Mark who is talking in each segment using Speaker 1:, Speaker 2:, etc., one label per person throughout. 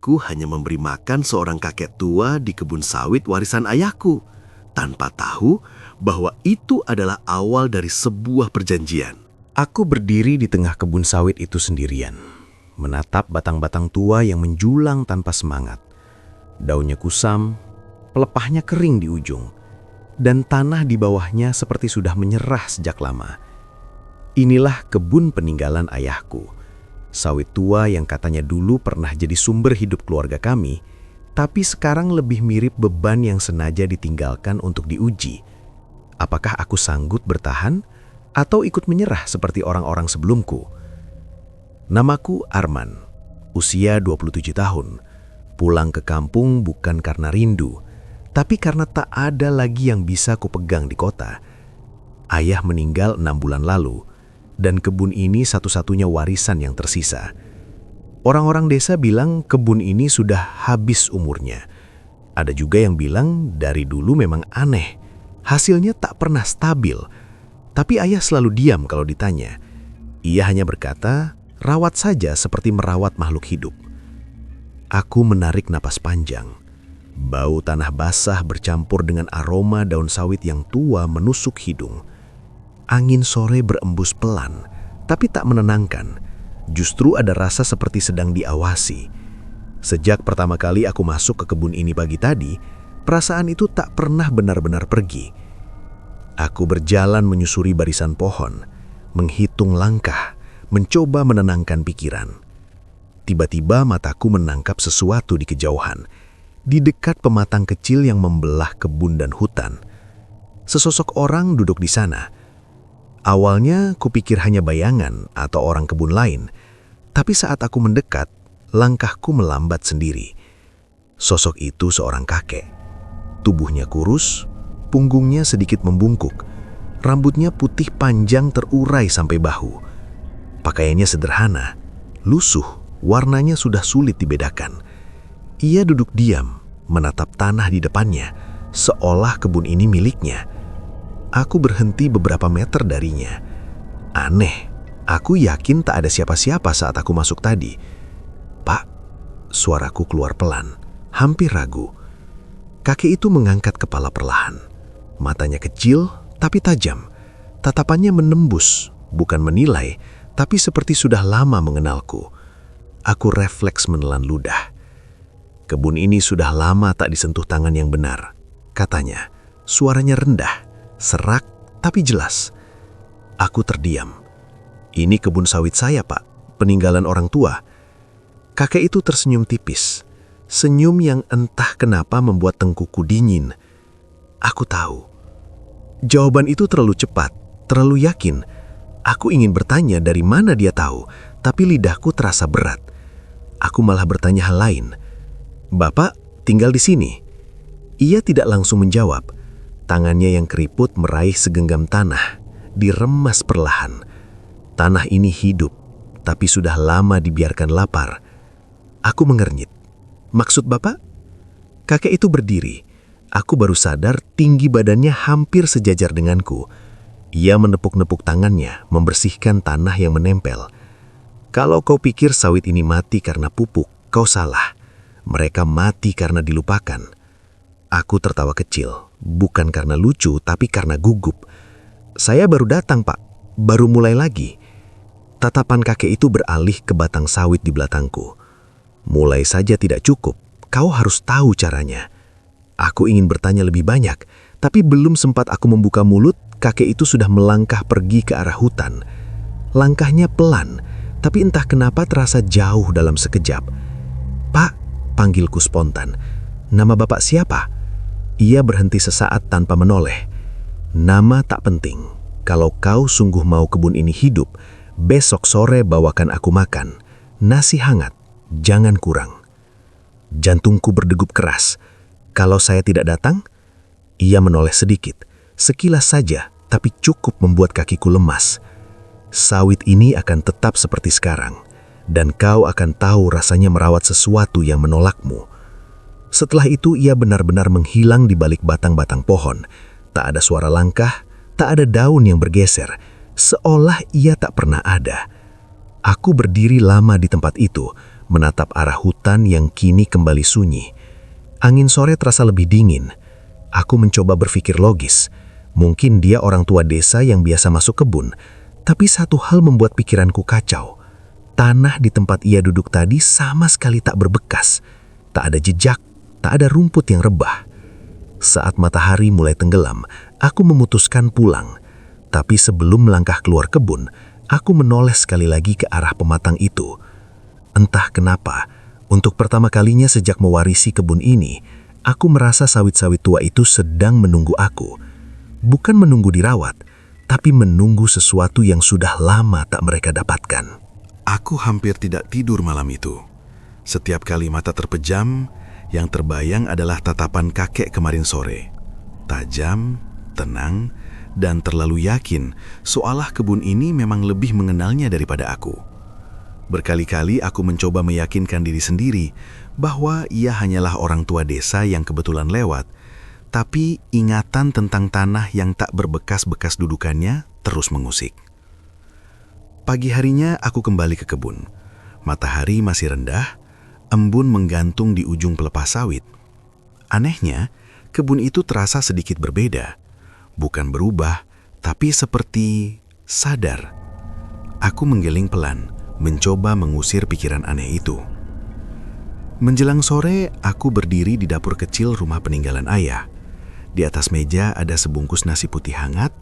Speaker 1: Aku hanya memberi makan seorang kakek tua di kebun sawit warisan ayahku, tanpa tahu bahwa itu adalah awal dari sebuah perjanjian.
Speaker 2: Aku berdiri di tengah kebun sawit itu sendirian, menatap batang-batang tua yang menjulang tanpa semangat. Daunnya kusam, pelepahnya kering di ujung, dan tanah di bawahnya seperti sudah menyerah sejak lama. Inilah kebun peninggalan ayahku. Sawit tua yang katanya dulu pernah jadi sumber hidup keluarga kami, tapi sekarang lebih mirip beban yang sengaja ditinggalkan untuk diuji. Apakah aku sanggup bertahan atau ikut menyerah seperti orang-orang sebelumku? Namaku Arman, usia 27 tahun. Pulang ke kampung bukan karena rindu, tapi karena tak ada lagi yang bisa kupegang di kota. Ayah meninggal 6 bulan lalu, dan kebun ini satu-satunya warisan yang tersisa. Orang-orang desa bilang kebun ini sudah habis umurnya. Ada juga yang bilang dari dulu memang aneh, hasilnya tak pernah stabil. Tapi ayah selalu diam kalau ditanya. Ia hanya berkata, rawat saja seperti merawat makhluk hidup. Aku menarik napas panjang. Bau tanah basah bercampur dengan aroma daun sawit yang tua menusuk hidung. Angin sore berembus pelan, tapi tak menenangkan. Justru ada rasa seperti sedang diawasi. Sejak pertama kali aku masuk ke kebun ini pagi tadi, perasaan itu tak pernah benar-benar pergi. Aku berjalan menyusuri barisan pohon, menghitung langkah, mencoba menenangkan pikiran. Tiba-tiba mataku menangkap sesuatu di kejauhan, di dekat pematang kecil yang membelah kebun dan hutan. Sesosok orang duduk di sana. Awalnya kupikir hanya bayangan atau orang kebun lain, tapi saat aku mendekat, langkahku melambat sendiri. Sosok itu seorang kakek. Tubuhnya kurus, punggungnya sedikit membungkuk, rambutnya putih panjang terurai sampai bahu. Pakaiannya sederhana, lusuh, warnanya sudah sulit dibedakan. Ia duduk diam, menatap tanah di depannya, seolah kebun ini miliknya. Aku berhenti beberapa meter darinya. Aneh, aku yakin tak ada siapa-siapa saat aku masuk tadi. "Pak," suaraku keluar pelan, hampir ragu. Kakek itu mengangkat kepala perlahan. Matanya kecil tapi tajam. Tatapannya menembus, bukan menilai, tapi seperti sudah lama mengenalku. Aku refleks menelan ludah. "Kebun ini sudah lama tak disentuh tangan yang benar," katanya. Suaranya rendah, serak tapi jelas. Aku terdiam. "Ini kebun sawit saya, Pak. Peninggalan orang tua." Kakek itu tersenyum tipis. Senyum yang entah kenapa membuat tengkuku dingin. Aku tahu. Jawaban itu terlalu cepat, terlalu yakin. Aku ingin bertanya dari mana dia tahu, tapi lidahku terasa berat. Aku malah bertanya hal lain. "Bapak tinggal di sini?" Ia tidak langsung menjawab. Tangannya yang keriput meraih segenggam tanah, diremas perlahan. Tanah ini hidup, tapi sudah lama dibiarkan lapar. Aku mengernyit. "Maksud Bapak?" Kakek itu berdiri. Aku baru sadar tinggi badannya hampir sejajar denganku. Ia menepuk-nepuk tangannya, membersihkan tanah yang menempel. "Kalau kau pikir sawit ini mati karena pupuk, kau salah. Mereka mati karena dilupakan." Aku tertawa kecil, bukan karena lucu, tapi karena gugup. "Saya baru datang, Pak. Baru mulai lagi." Tatapan kakek itu beralih ke batang sawit di belakangku. "Mulai saja tidak cukup, kau harus tahu caranya." Aku ingin bertanya lebih banyak, tapi belum sempat aku membuka mulut, kakek itu sudah melangkah pergi ke arah hutan. Langkahnya pelan, tapi entah kenapa terasa jauh dalam sekejap. "Pak," panggilku spontan. "Nama Bapak siapa?" Ia berhenti sesaat tanpa menoleh. "Nama tak penting. Kalau kau sungguh mau kebun ini hidup, besok sore bawakan aku makan. Nasi hangat, jangan kurang." Jantungku berdegup keras. Kalau saya tidak datang? Ia menoleh sedikit, sekilas saja, tapi cukup membuat kakiku lemas. "Sawit ini akan tetap seperti sekarang, dan kau akan tahu rasanya merawat sesuatu yang menolakmu." Setelah itu ia benar-benar menghilang di balik batang-batang pohon. Tak ada suara langkah, tak ada daun yang bergeser, seolah ia tak pernah ada. Aku berdiri lama di tempat itu, menatap arah hutan yang kini kembali sunyi. Angin sore terasa lebih dingin. Aku mencoba berpikir logis. Mungkin dia orang tua desa yang biasa masuk kebun, tapi satu hal membuat pikiranku kacau. Tanah di tempat ia duduk tadi sama sekali tak berbekas. Tak ada jejak, tak ada rumput yang rebah. Saat matahari mulai tenggelam, aku memutuskan pulang. Tapi sebelum melangkah keluar kebun, aku menoleh sekali lagi ke arah pematang itu. Entah kenapa, untuk pertama kalinya sejak mewarisi kebun ini, aku merasa sawit-sawit tua itu sedang menunggu aku. Bukan menunggu dirawat, tapi menunggu sesuatu yang sudah lama tak mereka dapatkan.
Speaker 1: Aku hampir tidak tidur malam itu. Setiap kali mata terpejam, yang terbayang adalah tatapan kakek kemarin sore. Tajam, tenang, dan terlalu yakin seolah kebun ini memang lebih mengenalnya daripada aku. Berkali-kali aku mencoba meyakinkan diri sendiri bahwa ia hanyalah orang tua desa yang kebetulan lewat, tapi ingatan tentang tanah yang tak berbekas-bekas dudukannya terus mengusik. Pagi harinya aku kembali ke kebun. Matahari masih rendah, embun menggantung di ujung pelepah sawit. Anehnya, kebun itu terasa sedikit berbeda. Bukan berubah, tapi seperti sadar. Aku menggeling pelan, mencoba mengusir pikiran aneh itu. Menjelang sore, aku berdiri di dapur kecil rumah peninggalan ayah. Di atas meja ada sebungkus nasi putih hangat,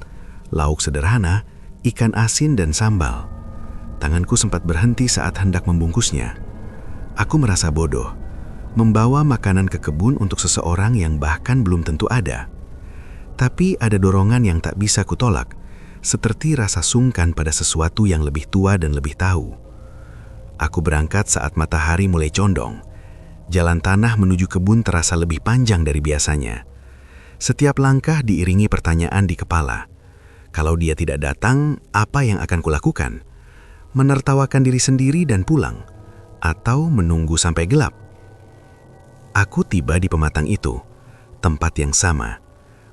Speaker 1: lauk sederhana, ikan asin dan sambal. Tanganku sempat berhenti saat hendak membungkusnya. Aku merasa bodoh, membawa makanan ke kebun untuk seseorang yang bahkan belum tentu ada. Tapi ada dorongan yang tak bisa kutolak, seperti rasa sungkan pada sesuatu yang lebih tua dan lebih tahu. Aku berangkat saat matahari mulai condong. Jalan tanah menuju kebun terasa lebih panjang dari biasanya. Setiap langkah diiringi pertanyaan di kepala. Kalau dia tidak datang, apa yang akan kulakukan? Menertawakan diri sendiri dan pulang? Atau menunggu sampai gelap? Aku tiba di pematang itu, tempat yang sama.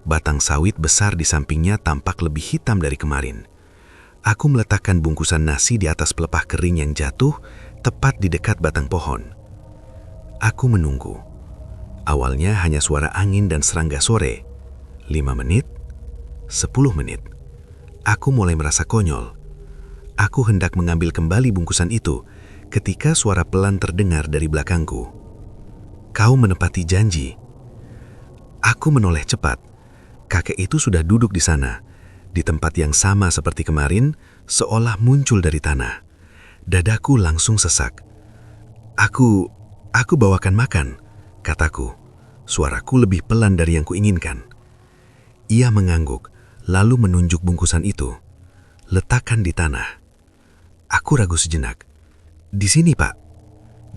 Speaker 1: Batang sawit besar di sampingnya tampak lebih hitam dari kemarin. Aku meletakkan bungkusan nasi di atas pelepah kering yang jatuh tepat di dekat batang pohon. Aku menunggu. Awalnya hanya suara angin dan serangga sore. 5 menit, 10 menit. Aku mulai merasa konyol. Aku hendak mengambil kembali bungkusan itu ketika suara pelan terdengar dari belakangku. Kau menepati janji. Aku menoleh cepat. Kakek itu sudah duduk di sana, di tempat yang sama seperti kemarin, seolah muncul dari tanah. Dadaku langsung sesak. Aku bawakan makan, kataku. Suaraku lebih pelan dari yang kuinginkan. Ia mengangguk, lalu menunjuk bungkusan itu. Letakkan di tanah. Aku ragu sejenak. Di sini, Pak.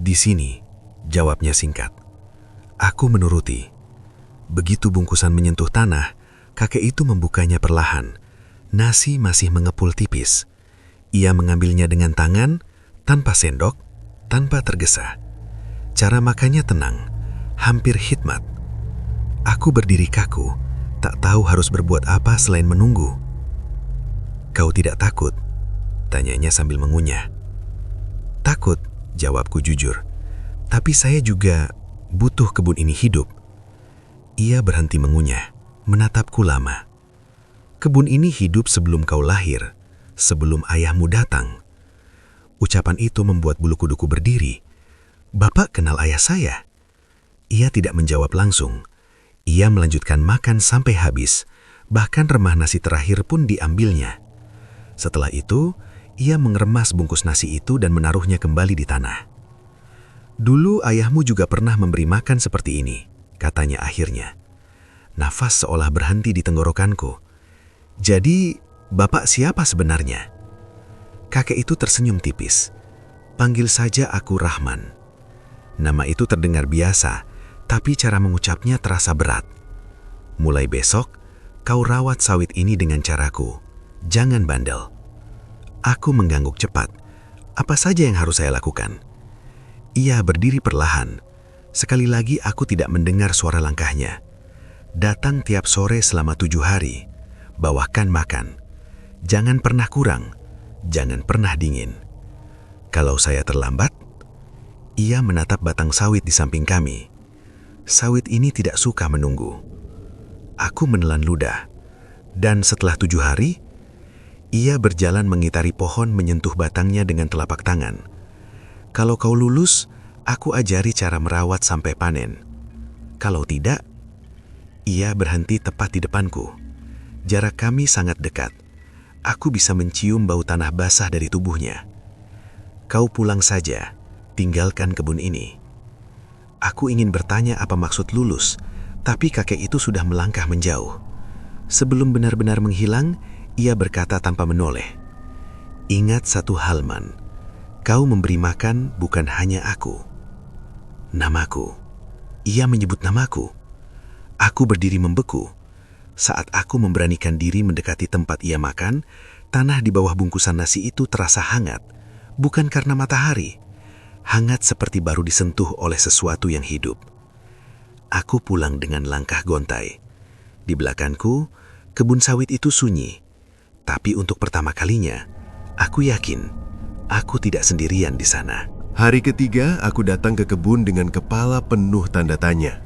Speaker 1: Di sini, jawabnya singkat. Aku menuruti. Begitu bungkusan menyentuh tanah, kakek itu membukanya perlahan. Nasi masih mengepul tipis. Ia mengambilnya dengan tangan, tanpa sendok, tanpa tergesa. Cara makannya tenang, hampir hikmat. Aku berdiri kaku, tak tahu harus berbuat apa selain menunggu. Kau tidak takut? Tanyanya sambil mengunyah. Takut, jawabku jujur. Tapi saya juga butuh kebun ini hidup. Ia berhenti mengunyah, menatapku lama. Kebun ini hidup sebelum kau lahir, sebelum ayahmu datang. Ucapan itu membuat bulu kuduku berdiri. Bapak kenal ayah saya? Ia tidak menjawab langsung. Ia melanjutkan makan sampai habis, bahkan remah nasi terakhir pun diambilnya. Setelah itu, ia mengeremas bungkus nasi itu dan menaruhnya kembali di tanah. Dulu ayahmu juga pernah memberi makan seperti ini, katanya akhirnya. Nafas seolah berhenti di tenggorokanku. Jadi, bapak siapa sebenarnya? Kakek itu tersenyum tipis. Panggil saja aku Rahman. Nama itu terdengar biasa, tapi cara mengucapnya terasa berat. Mulai besok, kau rawat sawit ini dengan caraku. Jangan bandel. Aku mengangguk cepat. Apa saja yang harus saya lakukan? Ia berdiri perlahan. Sekali lagi aku tidak mendengar suara langkahnya. Datang tiap sore selama 7 hari. Bawakan makan. Jangan pernah kurang. Jangan pernah dingin. Kalau saya terlambat, Ia menatap batang sawit di samping kami. Sawit ini tidak suka menunggu. Aku menelan ludah, dan setelah 7 hari, ia berjalan mengitari pohon menyentuh batangnya dengan telapak tangan. Kalau kau lulus, aku ajari cara merawat sampai panen. Kalau tidak, ia berhenti tepat di depanku. Jarak kami sangat dekat. Aku bisa mencium bau tanah basah dari tubuhnya. Kau pulang saja, tinggalkan kebun ini. Aku ingin bertanya apa maksud lulus, tapi kakek itu sudah melangkah menjauh. Sebelum benar-benar menghilang, ia berkata tanpa menoleh, "Ingat satu hal, Man. Kau memberi makan bukan hanya aku. Namaku." Ia menyebut namaku. Aku berdiri membeku. Saat aku memberanikan diri mendekati tempat ia makan, tanah di bawah bungkusan nasi itu terasa hangat, bukan karena matahari. Hangat seperti baru disentuh oleh sesuatu yang hidup. Aku pulang dengan langkah gontai. Di belakangku, kebun sawit itu sunyi. Tapi untuk pertama kalinya, aku yakin aku tidak sendirian di sana.
Speaker 3: Hari ketiga, aku datang ke kebun dengan kepala penuh tanda tanya.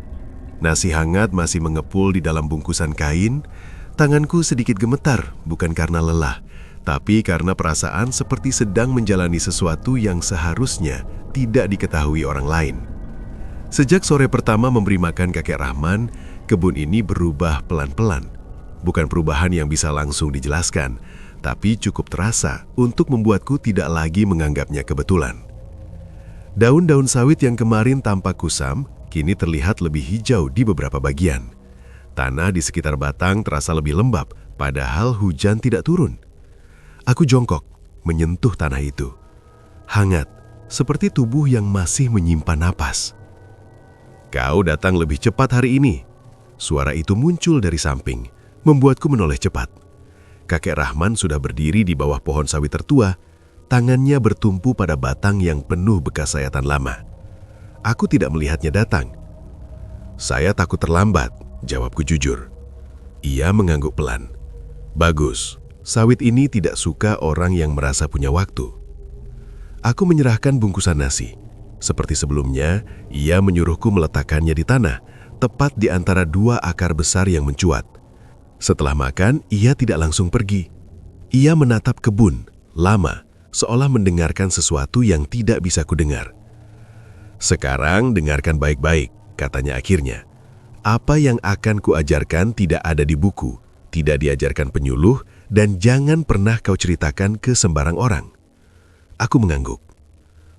Speaker 3: Nasi hangat masih mengepul di dalam bungkusan kain. Tanganku sedikit gemetar, bukan karena lelah, tapi karena perasaan seperti sedang menjalani sesuatu yang seharusnya tidak diketahui orang lain. Sejak sore pertama memberi makan kakek Rahman, kebun ini berubah pelan-pelan. Bukan perubahan yang bisa langsung dijelaskan, tapi cukup terasa untuk membuatku tidak lagi menganggapnya kebetulan. Daun-daun sawit yang kemarin tampak kusam, kini terlihat lebih hijau di beberapa bagian. Tanah di sekitar batang terasa lebih lembab, padahal hujan tidak turun. Aku jongkok, menyentuh tanah itu. Hangat, seperti tubuh yang masih menyimpan napas. "Kau datang lebih cepat hari ini." Suara itu muncul dari samping, membuatku menoleh cepat. Kakek Rahman sudah berdiri di bawah pohon sawit tertua, tangannya bertumpu pada batang yang penuh bekas sayatan lama. Aku tidak melihatnya datang. "Saya takut terlambat," jawabku jujur. Ia mengangguk pelan. "Bagus, sawit ini tidak suka orang yang merasa punya waktu." Aku menyerahkan bungkusan nasi. Seperti sebelumnya, ia menyuruhku meletakkannya di tanah, tepat di antara 2 akar besar yang mencuat. Setelah makan, ia tidak langsung pergi. Ia menatap kebun, lama, seolah mendengarkan sesuatu yang tidak bisa kudengar. "Sekarang dengarkan baik-baik," katanya akhirnya. "Apa yang akan kuajarkan tidak ada di buku, tidak diajarkan penyuluh, dan jangan pernah kau ceritakan ke sembarang orang." Aku mengangguk.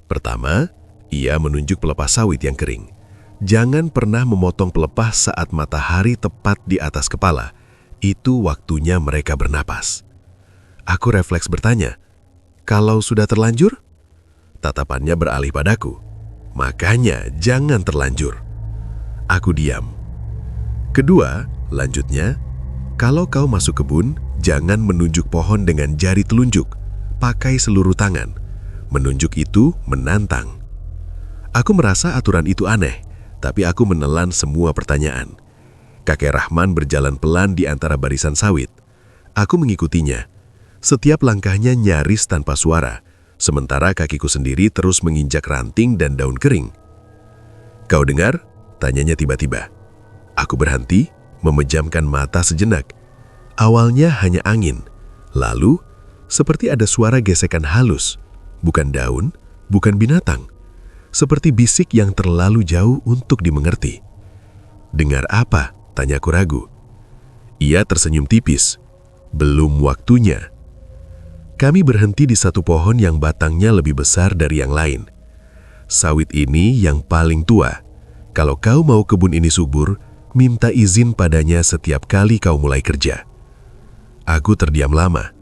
Speaker 3: Pertama, ia menunjuk pelepah sawit yang kering. Jangan pernah memotong pelepah saat matahari tepat di atas kepala. Itu waktunya mereka bernapas. Aku refleks bertanya, "Kalau sudah terlanjur?" Tatapannya beralih padaku. "Makanya jangan terlanjur." Aku diam. Kedua, lanjutnya, "Kalau kau masuk kebun, jangan menunjuk pohon dengan jari telunjuk. Pakai seluruh tangan. Menunjuk itu menantang." Aku merasa aturan itu aneh, tapi aku menelan semua pertanyaan. Kakek Rahman berjalan pelan di antara barisan sawit. Aku mengikutinya. Setiap langkahnya nyaris tanpa suara, sementara kakiku sendiri terus menginjak ranting dan daun kering. "Kau dengar?" tanyanya tiba-tiba. Aku berhenti, memejamkan mata sejenak. Awalnya hanya angin, lalu seperti ada suara gesekan halus, bukan daun, bukan binatang, seperti bisik yang terlalu jauh untuk dimengerti. "Dengar apa?" tanyaku ragu. Ia tersenyum tipis. "Belum waktunya." Kami berhenti di satu pohon yang batangnya lebih besar dari yang lain. "Sawit ini yang paling tua. Kalau kau mau kebun ini subur, minta izin padanya setiap kali kau mulai kerja." Aku terdiam lama.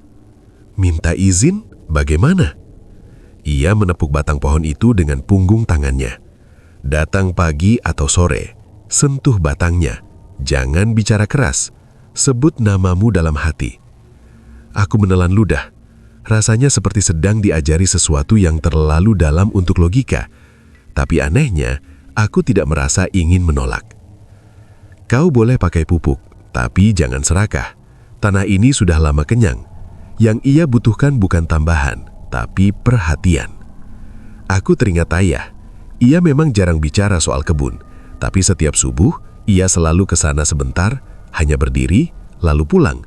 Speaker 3: "Minta izin? Bagaimana?" Ia menepuk batang pohon itu dengan punggung tangannya. "Datang pagi atau sore, sentuh batangnya. Jangan bicara keras. Sebut namamu dalam hati." Aku menelan ludah. Rasanya seperti sedang diajari sesuatu yang terlalu dalam untuk logika. Tapi anehnya, aku tidak merasa ingin menolak. "Kau boleh pakai pupuk, tapi jangan serakah. Tanah ini sudah lama kenyang. Yang ia butuhkan bukan tambahan, tapi perhatian." Aku teringat ayah. Ia memang jarang bicara soal kebun, tapi setiap subuh ia selalu ke sana sebentar, hanya berdiri, lalu pulang.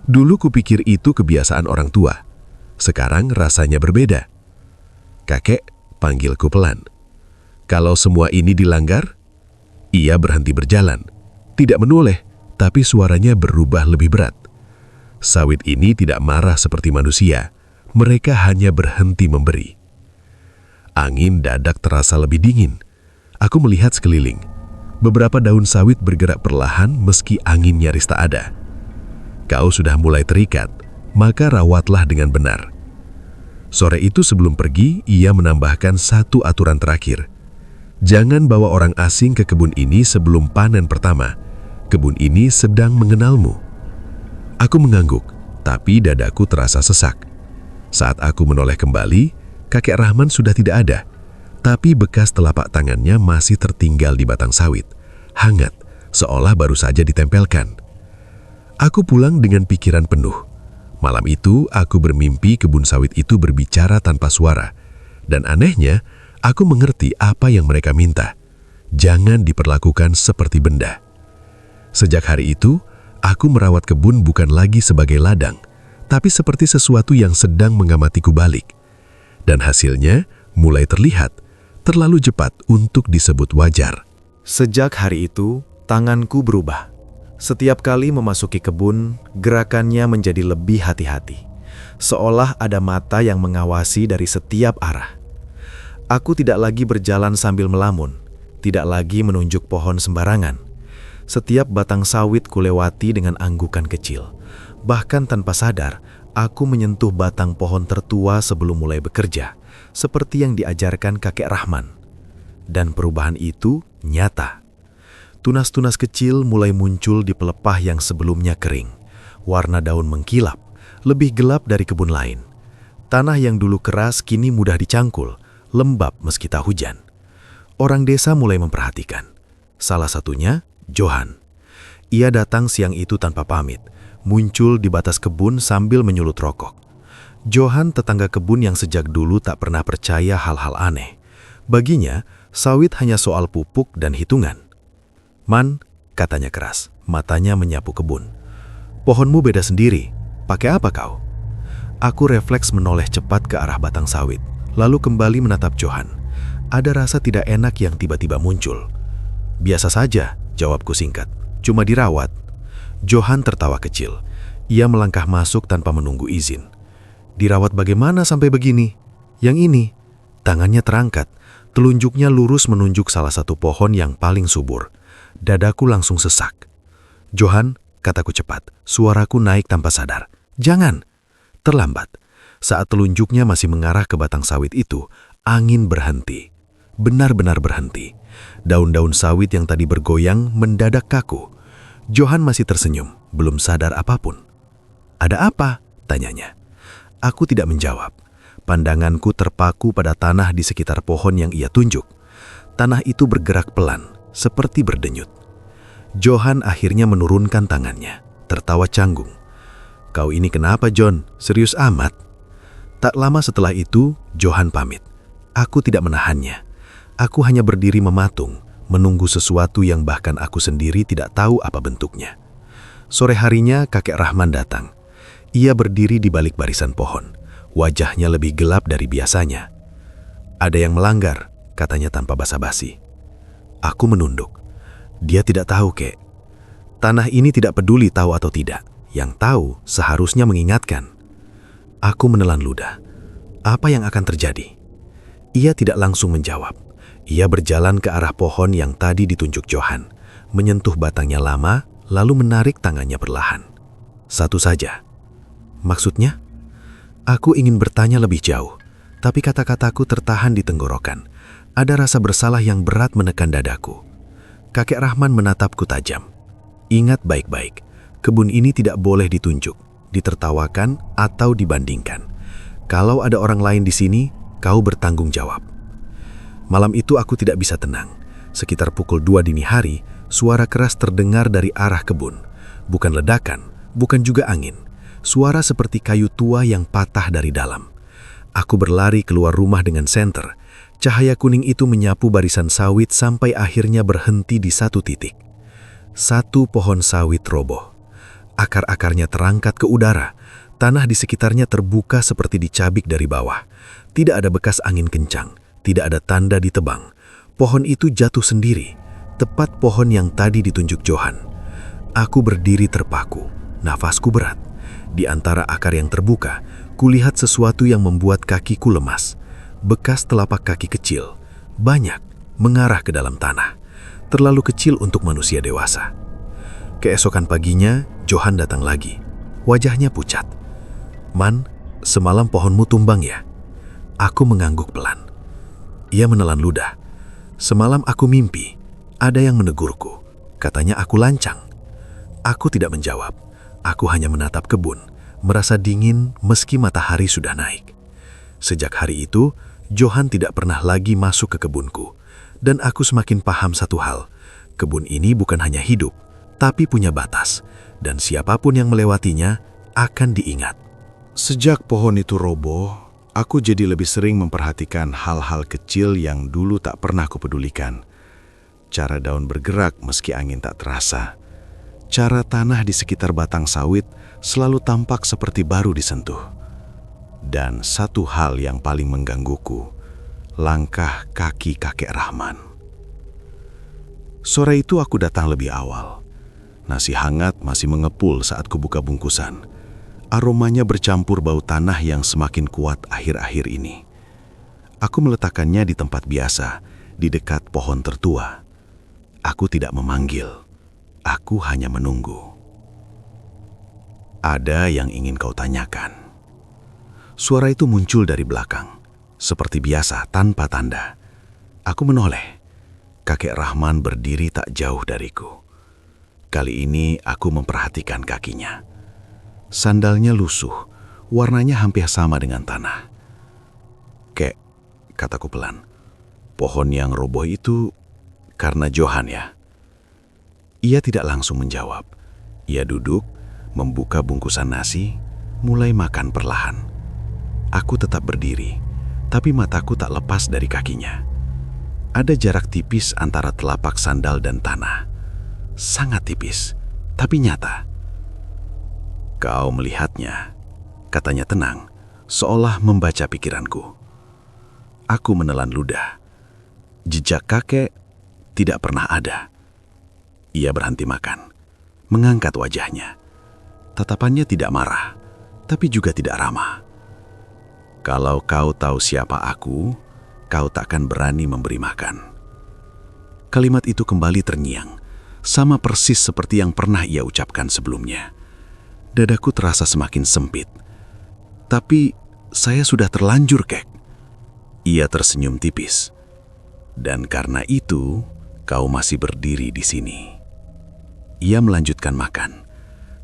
Speaker 3: Dulu kupikir itu kebiasaan orang tua. Sekarang rasanya berbeda. "Kakek," panggilku pelan. Kalau semua ini dilanggar, ia berhenti berjalan. Tidak menoleh, tapi suaranya berubah lebih berat. Sawit ini tidak marah seperti manusia. Mereka hanya berhenti memberi. Angin dadak terasa lebih dingin. Aku melihat sekeliling. Beberapa daun sawit bergerak perlahan meski angin nyaris tak ada. "Kau sudah mulai terikat, maka rawatlah dengan benar." Sore itu sebelum pergi, ia menambahkan satu aturan terakhir. "Jangan bawa orang asing ke kebun ini sebelum panen pertama. Kebun ini sedang mengenalmu." Aku mengangguk, tapi dadaku terasa sesak. Saat aku menoleh kembali, kakek Rahman sudah tidak ada, tapi bekas telapak tangannya masih tertinggal di batang sawit, hangat, seolah baru saja ditempelkan. Aku pulang dengan pikiran penuh. Malam itu, aku bermimpi kebun sawit itu berbicara tanpa suara, dan anehnya, aku mengerti apa yang mereka minta. Jangan diperlakukan seperti benda. Sejak hari itu, aku merawat kebun bukan lagi sebagai ladang, tapi seperti sesuatu yang sedang mengamatiku balik. Dan hasilnya mulai terlihat, terlalu cepat untuk disebut wajar.
Speaker 2: Sejak hari itu, tanganku berubah. Setiap kali memasuki kebun, gerakannya menjadi lebih hati-hati. Seolah ada mata yang mengawasi dari setiap arah. Aku tidak lagi berjalan sambil melamun, tidak lagi menunjuk pohon sembarangan. Setiap batang sawit kulewati dengan anggukan kecil. Bahkan tanpa sadar, aku menyentuh batang pohon tertua sebelum mulai bekerja, seperti yang diajarkan kakek Rahman. Dan perubahan itu nyata. Tunas-tunas kecil mulai muncul di pelepah yang sebelumnya kering. Warna daun mengkilap, lebih gelap dari kebun lain. Tanah yang dulu keras kini mudah dicangkul, lembab meski tak hujan. Orang desa mulai memperhatikan. Salah satunya, Johan. Ia datang siang itu tanpa pamit, muncul di batas kebun sambil menyulut rokok. Johan tetangga kebun yang sejak dulu tak pernah percaya hal-hal aneh. Baginya, sawit hanya soal pupuk dan hitungan. "Man," katanya keras, matanya menyapu kebun. "Pohonmu beda sendiri, pakai apa kau?" Aku refleks menoleh cepat ke arah batang sawit, lalu kembali menatap Johan. Ada rasa tidak enak yang tiba-tiba muncul. "Biasa saja," jawabku singkat, "cuma dirawat." Johan tertawa kecil. Ia melangkah masuk tanpa menunggu izin. "Dirawat bagaimana sampai begini?" "Yang ini." Tangannya terangkat, telunjuknya lurus menunjuk salah satu pohon yang paling subur. Dadaku langsung sesak. "Johan," kataku cepat, suaraku naik tanpa sadar. "Jangan." Terlambat. Saat telunjuknya masih mengarah ke batang sawit itu, angin berhenti. Benar-benar berhenti. Daun-daun sawit yang tadi bergoyang mendadak kaku. Johan masih tersenyum, belum sadar apapun. "Ada apa?" tanyanya. Aku tidak menjawab. Pandanganku terpaku pada tanah di sekitar pohon yang ia tunjuk. Tanah itu bergerak pelan, seperti berdenyut. Johan akhirnya menurunkan tangannya, tertawa canggung. "Kau ini kenapa, John? Serius amat?" Tak lama setelah itu, Johan pamit. Aku tidak menahannya. Aku hanya berdiri mematung, menunggu sesuatu yang bahkan aku sendiri tidak tahu apa bentuknya. Sore harinya, kakek Rahman datang. Ia berdiri di balik barisan pohon. Wajahnya lebih gelap dari biasanya. "Ada yang melanggar," katanya tanpa basa-basi. Aku menunduk. "Dia tidak tahu, kek. Tanah ini tidak peduli tahu atau tidak. Yang tahu seharusnya mengingatkan." Aku menelan ludah. Apa yang akan terjadi? Ia tidak langsung menjawab. Ia berjalan ke arah pohon yang tadi ditunjuk Johan, menyentuh batangnya lama, lalu menarik tangannya perlahan. Satu saja. "Maksudnya?" Aku ingin bertanya lebih jauh, tapi kata-kataku tertahan di tenggorokan. Ada rasa bersalah yang berat menekan dadaku. Kakek Rahman menatapku tajam. "Ingat baik-baik, kebun ini tidak boleh ditunjuk, ditertawakan, atau dibandingkan. Kalau ada orang lain di sini, kau bertanggung jawab." Malam itu aku tidak bisa tenang. Sekitar pukul 2 dini hari, suara keras terdengar dari arah kebun. Bukan ledakan, bukan juga angin. Suara seperti kayu tua yang patah dari dalam. Aku berlari keluar rumah dengan senter.
Speaker 1: Cahaya kuning itu menyapu barisan sawit sampai akhirnya berhenti di satu titik. Satu pohon sawit roboh. Akar-akarnya terangkat ke udara. Tanah di sekitarnya terbuka seperti dicabik dari bawah. Tidak ada bekas angin kencang. Tidak ada tanda ditebang. Pohon itu jatuh sendiri. Tepat pohon yang tadi ditunjuk Johan. Aku berdiri terpaku. Nafasku berat. Di antara akar yang terbuka, kulihat sesuatu yang membuat kakiku lemas. Bekas telapak kaki kecil, banyak, mengarah ke dalam tanah. Terlalu kecil untuk manusia dewasa. Keesokan paginya, Johan datang lagi. Wajahnya pucat. "Man, semalam pohonmu tumbang ya?" Aku mengangguk pelan. Ia menelan ludah. "Semalam aku mimpi. Ada yang menegurku. Katanya aku lancang." Aku tidak menjawab. Aku hanya menatap kebun, merasa dingin meski matahari sudah naik. Sejak hari itu, Johan tidak pernah lagi masuk ke kebunku. Dan aku semakin paham satu hal. Kebun ini bukan hanya hidup, tapi punya batas. Dan siapapun yang melewatinya akan diingat.
Speaker 4: Sejak pohon itu roboh, aku jadi lebih sering memperhatikan hal-hal kecil yang dulu tak pernah kupedulikan. Cara daun bergerak meski angin tak terasa. Cara tanah di sekitar batang sawit selalu tampak seperti baru disentuh. Dan satu hal yang paling menggangguku, langkah kaki kakek Rahman. Sore itu aku datang lebih awal. Nasi hangat masih mengepul saat kubuka bungkusan. Aromanya bercampur bau tanah yang semakin kuat akhir-akhir ini. Aku meletakkannya di tempat biasa, di dekat pohon tertua. Aku tidak memanggil. Aku hanya menunggu. "Ada yang ingin kau tanyakan." Suara itu muncul dari belakang, seperti biasa tanpa tanda. Aku menoleh. Kakek Rahman berdiri tak jauh dariku. Kali ini aku memperhatikan kakinya. Sandalnya lusuh, warnanya hampir sama dengan tanah. "Kek," kataku pelan, "pohon yang roboh itu karena Johan ya?" Ia tidak langsung menjawab. Ia duduk, membuka bungkusan nasi, mulai makan perlahan. Aku tetap berdiri, tapi mataku tak lepas dari kakinya. Ada jarak tipis antara telapak sandal dan tanah. Sangat tipis, tapi nyata. "Kau melihatnya," katanya tenang, seolah membaca pikiranku. Aku menelan ludah. Jejak kakek tidak pernah ada. Ia berhenti makan, mengangkat wajahnya. Tatapannya tidak marah, tapi juga tidak ramah. "Kalau kau tahu siapa aku, kau takkan berani memberi makan." Kalimat itu kembali terngiang, sama persis seperti yang pernah ia ucapkan sebelumnya. Dadaku terasa semakin sempit. "Tapi saya sudah terlanjur, Kek." Ia tersenyum tipis. "Dan karena itu, kau masih berdiri di sini." Ia melanjutkan makan.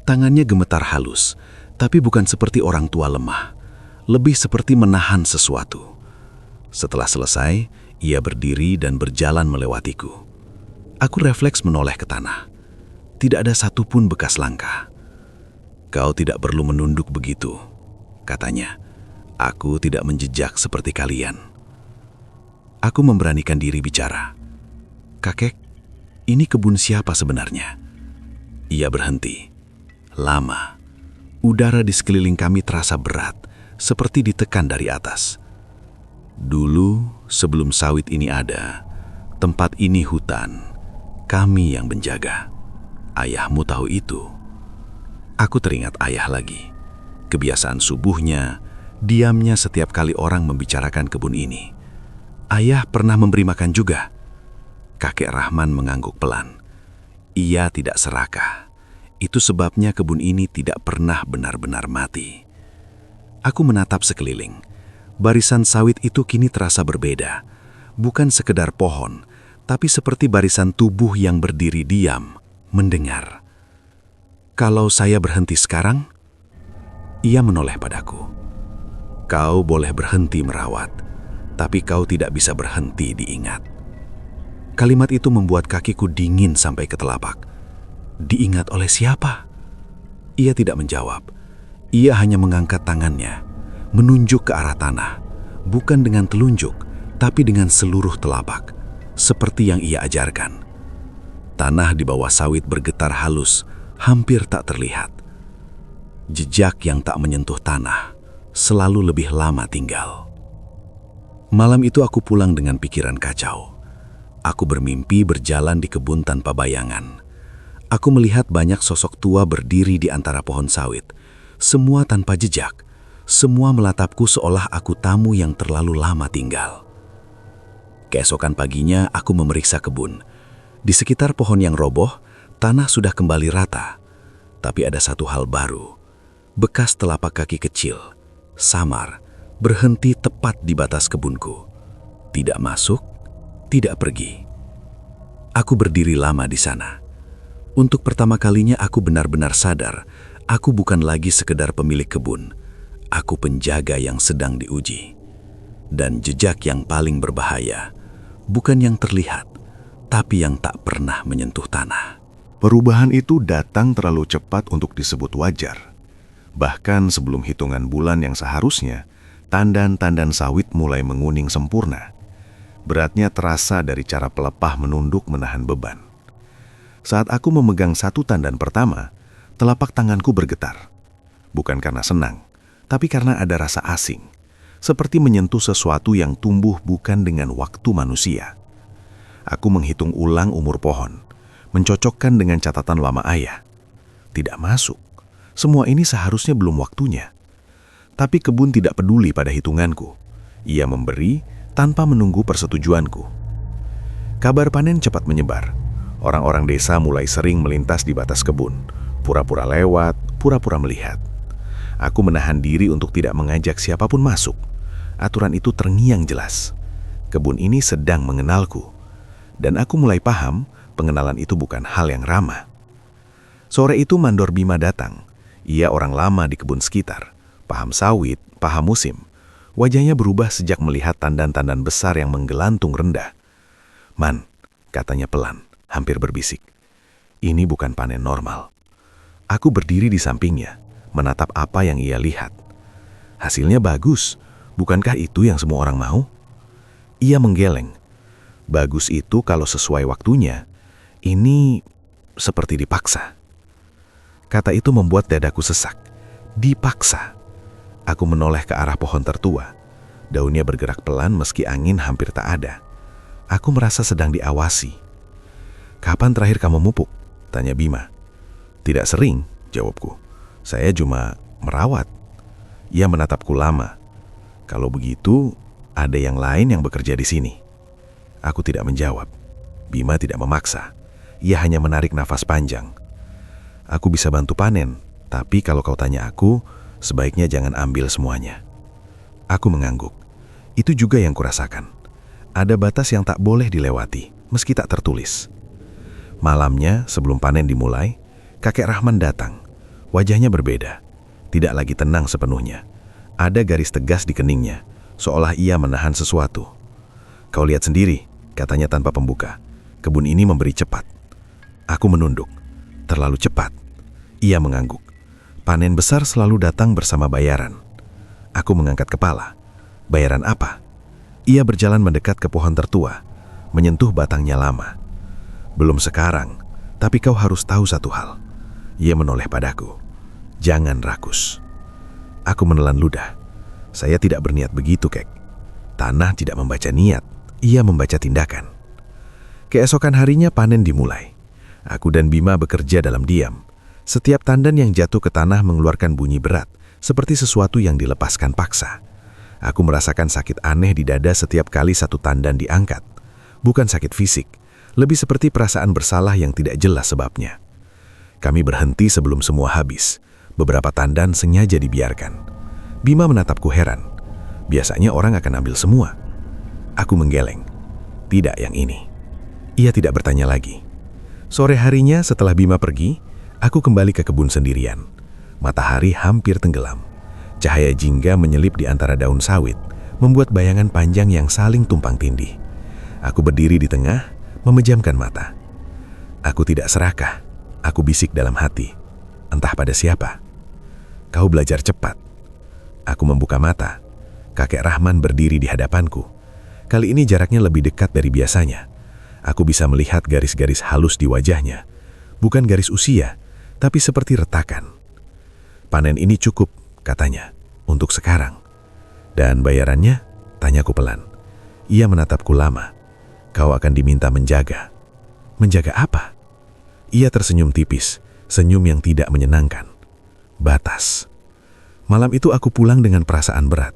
Speaker 4: Tangannya gemetar halus, tapi bukan seperti orang tua lemah. Lebih seperti menahan sesuatu. Setelah selesai, ia berdiri dan berjalan melewatiku. Aku refleks menoleh ke tanah. Tidak ada satupun bekas langkah. "Kau tidak perlu menunduk begitu," katanya. "Aku tidak menjejak seperti kalian." Aku memberanikan diri bicara. "Kakek, ini kebun siapa sebenarnya?" Ia berhenti. Lama. Udara di sekeliling kami terasa berat, seperti ditekan dari atas. "Dulu, sebelum sawit ini ada, tempat ini hutan. Kami yang menjaga. Ayahmu tahu itu." Aku teringat ayah lagi. Kebiasaan subuhnya, diamnya setiap kali orang membicarakan kebun ini. Ayah pernah memberi makan juga. Kakek Rahman mengangguk pelan. Ia tidak serakah. Itu sebabnya kebun ini tidak pernah benar-benar mati. Aku menatap sekeliling. Barisan sawit itu kini terasa berbeda. Bukan sekedar pohon, tapi seperti barisan tubuh yang berdiri diam, mendengar. "Kalau saya berhenti sekarang?" Ia menoleh padaku. "Kau boleh berhenti merawat, tapi kau tidak bisa berhenti diingat." Kalimat itu membuat kakiku dingin sampai ke telapak. Diingat oleh siapa? Ia tidak menjawab. Ia hanya mengangkat tangannya, menunjuk ke arah tanah, bukan dengan telunjuk, tapi dengan seluruh telapak, seperti yang ia ajarkan. Tanah di bawah sawit bergetar halus, hampir tak terlihat. Jejak yang tak menyentuh tanah selalu lebih lama tinggal. Malam itu aku pulang dengan pikiran kacau. Aku bermimpi berjalan di kebun tanpa bayangan. Aku melihat banyak sosok tua berdiri di antara pohon sawit, semua tanpa jejak. Semua melatapku seolah aku tamu yang terlalu lama tinggal. Keesokan paginya aku memeriksa kebun. Di sekitar pohon yang roboh, tanah sudah kembali rata. Tapi ada satu hal baru. Bekas telapak kaki kecil, samar, berhenti tepat di batas kebunku. Tidak masuk, tidak pergi. Aku berdiri lama di sana. Untuk pertama kalinya aku benar-benar sadar, aku bukan lagi sekedar pemilik kebun. Aku penjaga yang sedang diuji. Dan jejak yang paling berbahaya, bukan yang terlihat, tapi yang tak pernah menyentuh tanah.
Speaker 3: Perubahan itu datang terlalu cepat untuk disebut wajar. Bahkan sebelum hitungan bulan yang seharusnya, tandan-tandan sawit mulai menguning sempurna. Beratnya terasa dari cara pelepah menunduk menahan beban. Saat aku memegang satu tandan pertama, telapak tanganku bergetar. Bukan karena senang, tapi karena ada rasa asing, seperti menyentuh sesuatu yang tumbuh bukan dengan waktu manusia. Aku menghitung ulang umur pohon, mencocokkan dengan catatan lama ayah. Tidak masuk. Semua ini seharusnya belum waktunya. Tapi kebun tidak peduli pada hitunganku. Ia memberi tanpa menunggu persetujuanku. Kabar panen cepat menyebar. Orang-orang desa mulai sering melintas di batas kebun, pura-pura lewat, pura-pura melihat. Aku menahan diri untuk tidak mengajak siapapun masuk. Aturan itu terngiang jelas. Kebun ini sedang mengenalku. Dan aku mulai paham pengenalan itu bukan hal yang ramah. Sore itu Mandor Bima datang. Ia orang lama di kebun sekitar. Paham sawit, paham musim. Wajahnya berubah sejak melihat tandan-tandan besar yang menggelantung rendah. "Man," katanya pelan, hampir berbisik. "Ini bukan panen normal." Aku berdiri di sampingnya, menatap apa yang ia lihat. "Hasilnya bagus, bukankah itu yang semua orang mau?" Ia menggeleng. "Bagus itu kalau sesuai waktunya. Ini seperti dipaksa." Kata itu membuat dadaku sesak. Dipaksa. Aku menoleh ke arah pohon tertua. Daunnya bergerak pelan meski angin hampir tak ada. Aku merasa sedang diawasi. "Kapan terakhir kamu mupuk?" tanya Bima. "Tidak sering," jawabku. "Saya cuma merawat." Ia menatapku lama. "Kalau begitu, ada yang lain yang bekerja di sini." Aku tidak menjawab. Bima tidak memaksa. Ia hanya menarik nafas panjang. "Aku bisa bantu panen, tapi kalau kau tanya aku, sebaiknya jangan ambil semuanya." Aku mengangguk. Itu juga yang kurasakan. Ada batas yang tak boleh dilewati, meski tak tertulis. Malamnya, sebelum panen dimulai, kakek Rahman datang. Wajahnya berbeda. Tidak lagi tenang sepenuhnya. Ada garis tegas di keningnya, seolah ia menahan sesuatu. "Kau lihat sendiri," katanya tanpa pembuka. "Kebun ini memberi cepat." Aku menunduk. "Terlalu cepat." Ia mengangguk. "Panen besar selalu datang bersama bayaran." Aku mengangkat kepala. "Bayaran apa?" Ia berjalan mendekat ke pohon tertua, menyentuh batangnya lama. "Belum sekarang, tapi kau harus tahu satu hal." Ia menoleh padaku. "Jangan rakus." Aku menelan ludah. "Saya tidak berniat begitu, Kek." Tanah tidak membaca niat, ia membaca tindakan. Keesokan harinya panen dimulai. Aku dan Bima bekerja dalam diam. Setiap tandan yang jatuh ke tanah mengeluarkan bunyi berat, seperti sesuatu yang dilepaskan paksa. Aku merasakan sakit aneh di dada setiap kali satu tandan diangkat. Bukan sakit fisik, lebih seperti perasaan bersalah yang tidak jelas sebabnya. Kami berhenti sebelum semua habis. Beberapa tandan sengaja dibiarkan. Bima menatapku heran. Biasanya orang akan ambil semua. Aku menggeleng. Tidak yang ini. Ia tidak bertanya lagi. Sore harinya setelah Bima pergi, aku kembali ke kebun sendirian. Matahari hampir tenggelam. Cahaya jingga menyelip di antara daun sawit, membuat bayangan panjang yang saling tumpang tindih. Aku berdiri di tengah, memejamkan mata. "Aku tidak serakah," aku bisik dalam hati. "Entah pada siapa." "Kau belajar cepat." Aku membuka mata. Kakek Rahman berdiri di hadapanku.
Speaker 1: Kali ini jaraknya lebih dekat dari biasanya. Aku bisa melihat garis-garis halus di wajahnya. Bukan garis usia, tapi seperti retakan. Panen ini cukup, katanya, untuk sekarang. Dan bayarannya? Tanyaku pelan. Ia menatapku lama. Kau akan diminta menjaga. Menjaga apa? Ia tersenyum tipis, senyum yang tidak menyenangkan. Batas. Malam itu aku pulang dengan perasaan berat.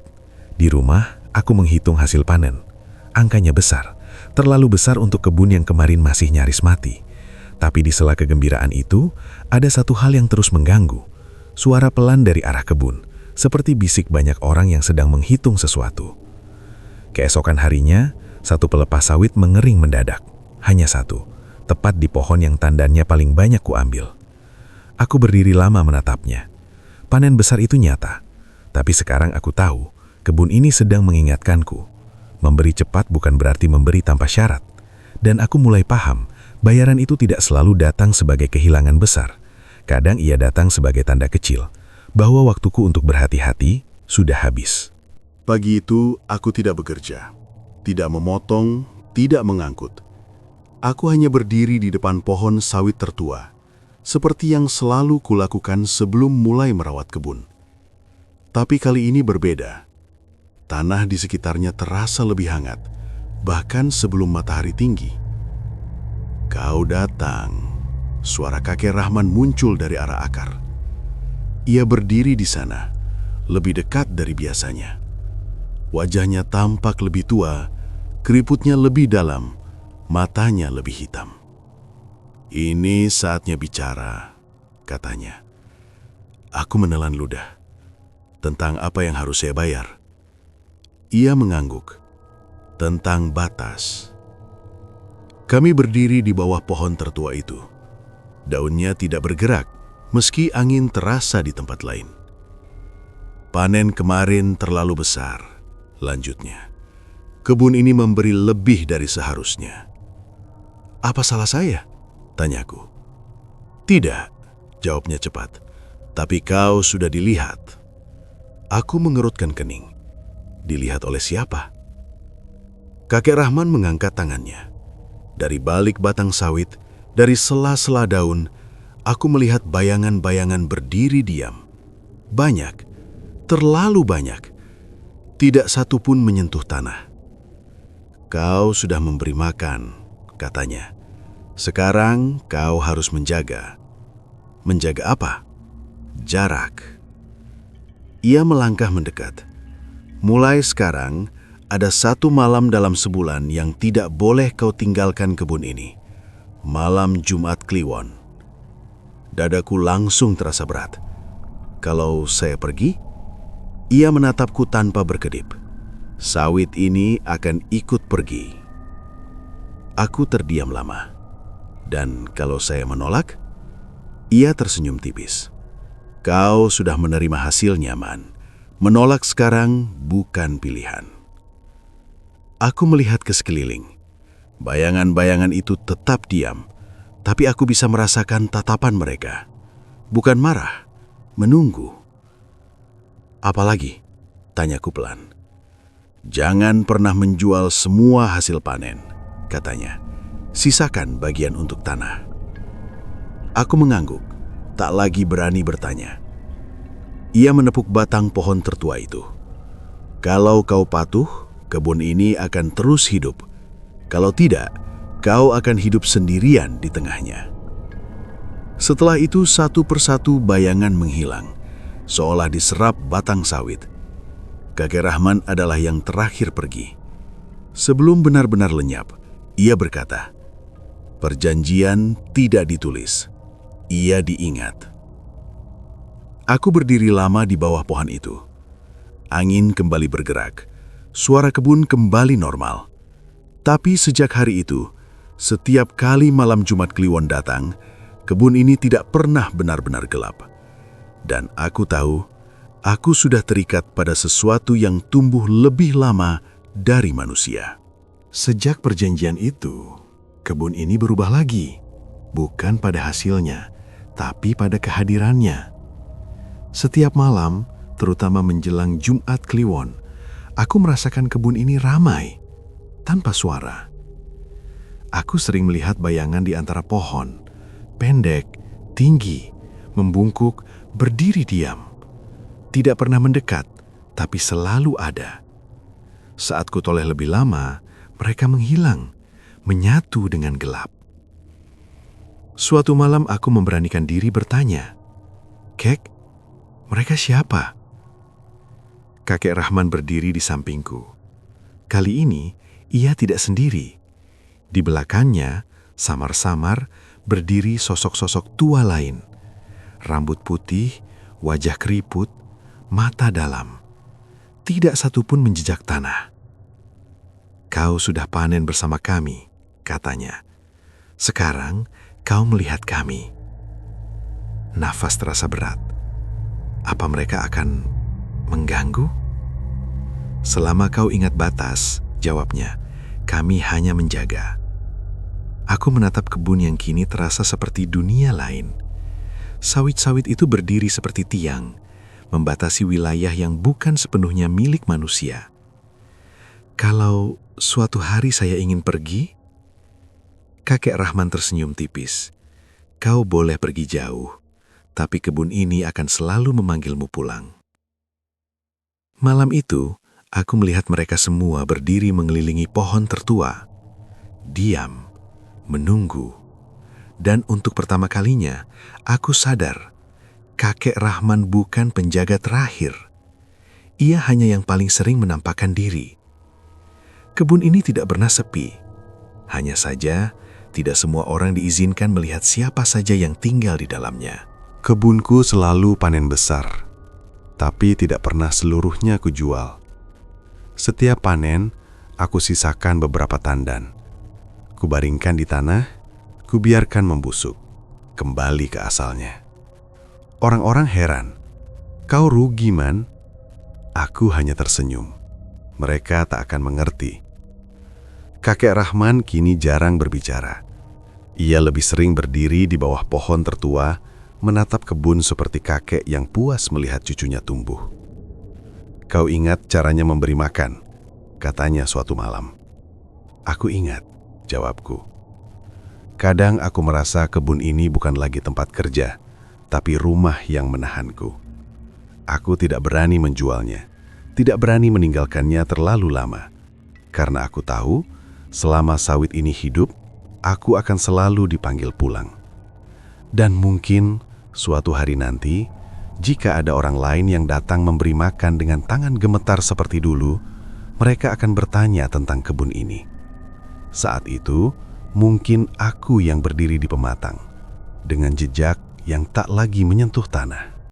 Speaker 1: Di rumah, aku menghitung hasil panen. Angkanya besar, terlalu besar untuk kebun yang kemarin masih nyaris mati. Tapi di sela kegembiraan itu, ada satu hal yang terus mengganggu. Suara pelan dari arah kebun, seperti bisik banyak orang yang sedang menghitung sesuatu. Keesokan harinya, satu pelepas sawit mengering mendadak. Hanya satu, tepat di pohon yang tandannya paling banyak kuambil. Aku berdiri lama menatapnya. Panen besar itu nyata, tapi sekarang aku tahu, kebun ini sedang mengingatkanku. Memberi cepat bukan berarti memberi tanpa syarat. Dan aku mulai paham, bayaran itu tidak selalu datang sebagai kehilangan besar. Kadang ia datang sebagai tanda kecil, bahwa waktuku untuk berhati-hati sudah habis.
Speaker 4: Pagi itu aku tidak bekerja, tidak memotong, tidak mengangkut. Aku hanya berdiri di depan pohon sawit tertua, seperti yang selalu kulakukan sebelum mulai merawat kebun. Tapi kali ini berbeda. Tanah di sekitarnya terasa lebih hangat, bahkan sebelum matahari tinggi. Kau datang. Suara kakek Rahman muncul dari arah akar. Ia berdiri di sana, lebih dekat dari biasanya. Wajahnya tampak lebih tua, keriputnya lebih dalam, matanya lebih hitam. Ini saatnya bicara, katanya. Aku menelan ludah. Tentang apa yang harus saya bayar? Ia mengangguk. Tentang batas. Kami berdiri di bawah pohon tertua itu. Daunnya tidak bergerak, meski angin terasa di tempat lain. Panen kemarin terlalu besar, lanjutnya. Kebun ini memberi lebih dari seharusnya. Apa salah saya? Tanyaku. Tidak, jawabnya cepat. Tapi kau sudah dilihat. Aku mengerutkan kening. Dilihat oleh siapa? Kakek Rahman mengangkat tangannya. Dari balik batang sawit, dari sela-sela daun, aku melihat bayangan-bayangan berdiri diam. Banyak, terlalu banyak. Tidak satu pun menyentuh tanah. Kau sudah memberi makan, katanya. Sekarang kau harus menjaga. Menjaga apa? Jarak. Ia melangkah mendekat. Mulai sekarang, ada satu malam dalam sebulan yang tidak boleh kau tinggalkan kebun ini. Malam Jumat Kliwon. Dadaku langsung terasa berat. Kalau saya pergi? Ia menatapku tanpa berkedip. Sawit ini akan ikut pergi. Aku terdiam lama. Dan kalau saya menolak? Ia tersenyum tipis. Kau sudah menerima hasilnya, Man. Menolak sekarang bukan pilihan. Aku melihat ke sekeliling. Bayangan-bayangan itu tetap diam, tapi aku bisa merasakan tatapan mereka. Bukan marah, menunggu. Apalagi? Tanyaku pelan. Jangan pernah menjual semua hasil panen, katanya. Sisakan bagian untuk tanah. Aku mengangguk, tak lagi berani bertanya. Ia menepuk batang pohon tertua itu. Kalau kau patuh, kebun ini akan terus hidup. Kalau tidak, kau akan hidup sendirian di tengahnya. Setelah itu satu persatu bayangan menghilang, seolah diserap batang sawit. Kakek Rahman adalah yang terakhir pergi. Sebelum benar-benar lenyap, ia berkata, perjanjian tidak ditulis, ia diingat. Aku berdiri lama di bawah pohon itu. Angin kembali bergerak, suara kebun kembali normal. Tapi sejak hari itu, setiap kali malam Jumat Kliwon datang, kebun ini tidak pernah benar-benar gelap. Dan aku tahu, aku sudah terikat pada sesuatu yang tumbuh lebih lama dari manusia. Sejak perjanjian itu, kebun ini berubah lagi. Bukan pada hasilnya, tapi pada kehadirannya. Setiap malam, terutama menjelang Jumat Kliwon, aku merasakan kebun ini ramai.
Speaker 1: tanpa suara. Aku sering melihat bayangan di antara pohon, pendek, tinggi, membungkuk, berdiri diam. Tidak pernah mendekat, tapi selalu ada. Saat kutoleh lebih lama, mereka menghilang, menyatu dengan gelap. Suatu malam aku memberanikan diri bertanya, "Kek, mereka siapa?" Kakek Rahman berdiri di sampingku. Kali ini, ia tidak sendiri. Di belakangnya, samar-samar berdiri sosok-sosok tua lain. Rambut putih, wajah keriput, mata dalam. Tidak satupun menjejak tanah. "Kau sudah panen bersama kami," katanya. "Sekarang kau melihat kami." Nafas terasa berat. Apa mereka akan mengganggu? "Selama kau ingat batas," jawabnya, "kami hanya menjaga." Aku menatap kebun yang kini terasa seperti dunia lain. Sawit-sawit itu berdiri seperti tiang, membatasi wilayah yang bukan sepenuhnya milik manusia. "Kalau suatu hari saya ingin pergi," kakek Rahman tersenyum tipis, "kau boleh pergi jauh, tapi kebun ini akan selalu memanggilmu pulang." Malam itu, aku melihat mereka semua berdiri mengelilingi pohon tertua. Diam, menunggu. Dan untuk pertama kalinya, aku sadar, kakek Rahman bukan penjaga terakhir. Ia hanya yang paling sering menampakkan diri. Kebun ini tidak pernah sepi. Hanya saja, tidak semua orang diizinkan melihat siapa saja yang tinggal di dalamnya.
Speaker 3: Kebunku selalu panen besar, tapi tidak pernah seluruhnya kujual. Setiap panen, aku sisakan beberapa tandan. Kubaringkan di tanah, kubiarkan membusuk, kembali ke asalnya. Orang-orang heran, "Kau rugi, Man?" Aku hanya tersenyum. Mereka tak akan mengerti. Kakek Rahman kini jarang berbicara. Ia lebih sering berdiri di bawah pohon tertua, menatap kebun seperti kakek yang puas melihat cucunya tumbuh. "Kau ingat caranya memberi makan?" katanya suatu malam. "Aku ingat," jawabku. Kadang aku merasa kebun ini bukan lagi tempat kerja, tapi rumah yang menahanku. Aku tidak berani menjualnya, tidak berani meninggalkannya terlalu lama. Karena aku tahu, selama sawit ini hidup, aku akan selalu dipanggil pulang. Dan mungkin suatu hari nanti, jika ada orang lain yang datang memberi makan dengan tangan gemetar seperti dulu, mereka akan bertanya tentang kebun ini. Saat itu, mungkin aku yang berdiri di pematang, dengan jejak yang tak lagi menyentuh tanah.